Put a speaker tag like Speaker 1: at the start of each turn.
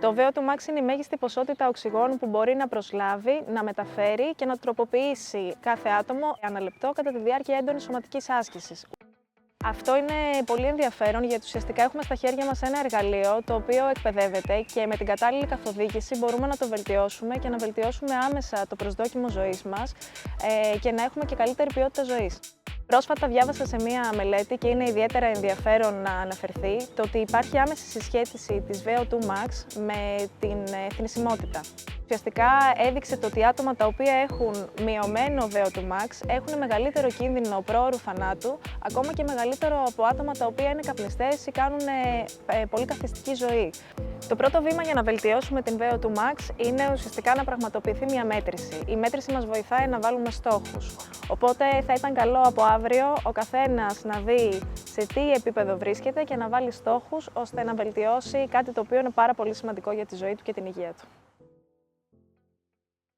Speaker 1: Το VO2 max είναι η μέγιστη ποσότητα οξυγόνου που μπορεί να προσλάβει, να μεταφέρει και να τροποποιήσει κάθε άτομο ανά λεπτό κατά τη διάρκεια έντονης σωματικής άσκησης. Αυτό είναι πολύ ενδιαφέρον γιατί ουσιαστικά έχουμε στα χέρια μας ένα εργαλείο το οποίο εκπαιδεύεται και με την κατάλληλη καθοδήγηση μπορούμε να το βελτιώσουμε και να βελτιώσουμε άμεσα το προσδόκιμο ζωής μας και να έχουμε και καλύτερη ποιότητα ζωής. Πρόσφατα διάβασα σε μία μελέτη και είναι ιδιαίτερα ενδιαφέρον να αναφερθεί το ότι υπάρχει άμεση συσχέτιση της VO2 max με την θνησιμότητα. Ουσιαστικά έδειξε το ότι άτομα τα οποία έχουν μειωμένο VO2 max έχουν μεγαλύτερο κίνδυνο προώρου θανάτου, ακόμα και μεγαλύτερο από άτομα τα οποία είναι καπνιστές ή κάνουν πολύ καθιστική ζωή. Το πρώτο βήμα για να βελτιώσουμε την VO2 max είναι ουσιαστικά να πραγματοποιηθεί μια μέτρηση. Η μέτρηση μας βοηθάει να βάλουμε στόχους. Οπότε θα ήταν καλό από αύριο ο καθένας να δει σε τι επίπεδο βρίσκεται και να βάλει στόχους ώστε να βελτιώσει κάτι το οποίο είναι πάρα πολύ σημαντικό για τη ζωή του και την υγεία του.